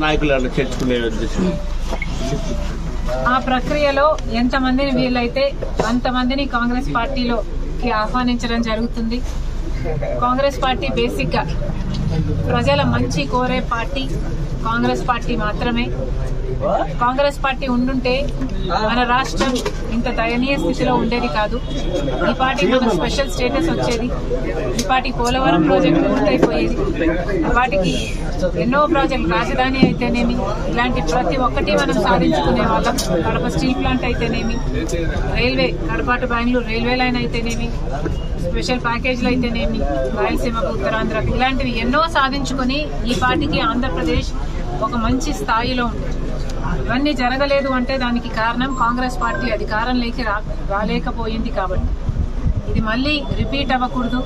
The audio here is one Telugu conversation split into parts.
నాయకులను చేర్చుకునే ఉద్దేశం. ఆ ప్రక్రియలో ఎంతమందిని వీలైతే అంతమందిని కాంగ్రెస్ పార్టీలోకి ఆహ్వానించడం జరుగుతుంది. కాంగ్రెస్ పార్టీ బేసిక్ గా ప్రజల మంచి కోరే పార్టీ కాంగ్రెస్ పార్టీ మాత్రమే. కాంగ్రెస్ పార్టీ ఉండుంటే మన రాష్ట్రం ఇంత దయనీయ స్థితిలో ఉండేది కాదు. ఈ పార్టీ మనకు స్పెషల్ స్టేటస్ వచ్చేది. ఈ పార్టీ పోలవరం ప్రాజెక్టు పూర్తయిపోయేది. వాటికి ఎన్నో ప్రాజెక్టులు, రాజధాని అయితేనేమి, ఇలాంటి ప్రతి ఒక్కటి మనం సాధించుకునే వాళ్ళం. కడప స్టీల్ ప్లాంట్ అయితేనేమి, railway Kadapa to Bengaluru railway line అయితేనేమి, స్పెషల్ ప్యాకేజీలు అయితేనేమి, రాయలసీమకు ఉత్తరాంధ్రకు, ఇలాంటివి ఎన్నో సాధించుకుని ఈ పార్టీకి ఆంధ్రప్రదేశ్ ఒక మంచి స్థాయిలో ఉంది. ఇవన్నీ జరగలేదు అంటే దానికి కారణం కాంగ్రెస్ పార్టీ అధికారంలోకి రాలేకపోయింది. కాబట్టి ఇది మళ్ళీ రిపీట్ అవ్వకూడదు.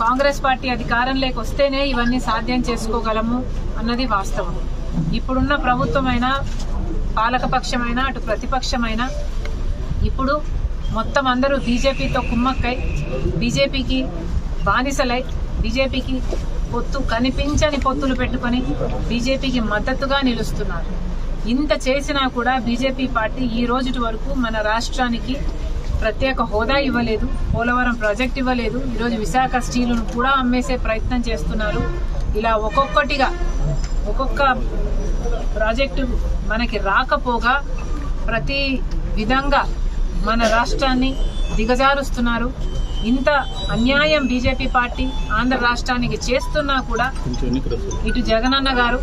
కాంగ్రెస్ పార్టీ అధికారంలోకి వస్తేనే ఇవన్నీ సాధ్యం చేసుకోగలము అన్నది వాస్తవం. ఇప్పుడున్న ప్రభుత్వమైనా, పాలకపక్షమైనా, అటు ప్రతిపక్షమైనా ఇప్పుడు మొత్తం అందరూ బీజేపీతో కుమ్మక్కై, బీజేపీకి బానిసలై, బీజేపీకి కనిపించని పొత్తులు పెట్టుకుని బీజేపీకి మద్దతుగా నిలుస్తున్నారు. ఇంత చేసినా కూడా బీజేపీ పార్టీ ఈ రోజుటి వరకు మన రాష్ట్రానికి ప్రత్యేక హోదా ఇవ్వలేదు, పోలవరం ప్రాజెక్ట్ ఇవ్వలేదు. ఈరోజు విశాఖ స్టీలును కూడా అమ్మేసే ప్రయత్నం చేస్తున్నారు. ఇలా ఒక్కొక్కటిగా ఒక్కొక్క ప్రాజెక్టు మనకి రాకపోగా ప్రతి విధంగా మన రాష్ట్రాన్ని దిగజారుస్తున్నారు. ఇంత అన్యాయం బీజేపీ పార్టీ ఆంధ్ర రాష్ట్రానికి చేస్తున్నా కూడా ఇటు జగనన్న గారు,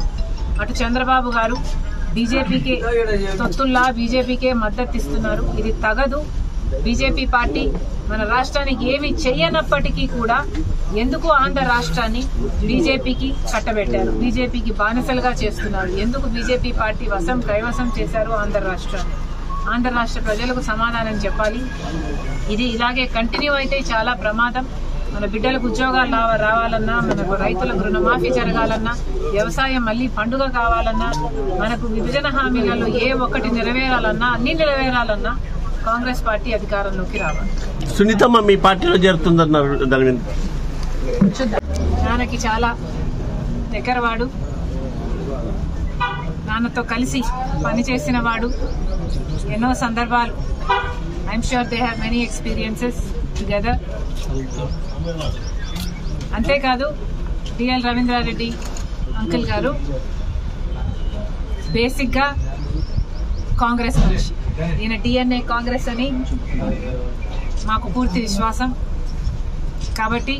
అటు చంద్రబాబు గారు బీజేపీకి తొత్తుల్లా బీజేపీకే మద్దతు ఇస్తున్నారు. ఇది తగదు. బీజేపీ పార్టీ మన రాష్ట్రానికి ఏమి చెయ్యనప్పటికీ కూడా ఎందుకు ఆంధ్ర రాష్ట్రాన్ని బీజేపీకి కట్టబెట్టారు, బీజేపీకి బానిసలుగా చేస్తున్నారు, ఎందుకు బీజేపీ పార్టీ కైవసం చేశారు ఆంధ్ర రాష్ట్రాన్ని? ఆంధ్ర రాష్ట్ర ప్రజలకు సమాధానం చెప్పాలి. ఇది ఇలాగే కంటిన్యూ అయితే చాలా ప్రమాదం. మన బిడ్డలకు ఉద్యోగాలు రావాలన్నా, మనకు రైతులకు రుణమాఫీ జరగాలన్నా, వ్యవసాయం మళ్లీ పండుగ కావాలన్నా, మనకు విభజన హామీలలో ఏ ఒక్కటి నెరవేరాలన్నా, అన్ని నెరవేరాలన్నా కాంగ్రెస్ పార్టీ అధికారంలోకి రావాలి. సునీతమ్మ మీ పార్టీలో చేరుతుందన్నారు, దాని మీద నాన్నకి చాలా దగ్గరవాడు, నాన్నతో కలిసి పనిచేసిన వాడు. ఎన్నో సందర్భాలు, I'm sure they have many experiences together. అంతేకాదు డిఎల్ రవీంద్రారెడ్డి అంకుల్ గారు బేసిక్ గా కాంగ్రెస్ మనిషి. ఈయన డిఎన్ఏ కాంగ్రెస్ అని మాకు పూర్తి విశ్వాసం. కాబట్టి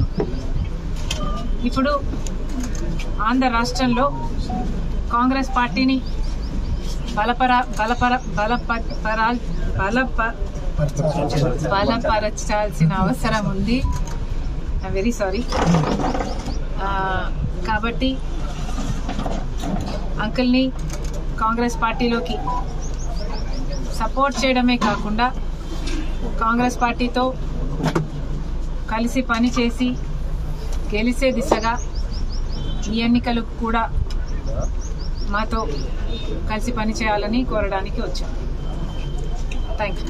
ఇప్పుడు ఆంధ్ర రాష్ట్రంలో కాంగ్రెస్ పార్టీని బలపరచాల్సిన అవసరం ఉంది. I'm very sorry. కాబట్టి అంకుల్ని కాంగ్రెస్ పార్టీలోకి సపోర్ట్ చేయడమే కాకుండా కాంగ్రెస్ పార్టీతో కలిసి పనిచేసి గెలిచే దిశగా ఈ ఎన్నికలు కూడా మాతో కలిసి పనిచేయాలని కోరడానికి వచ్చాం. Thank you.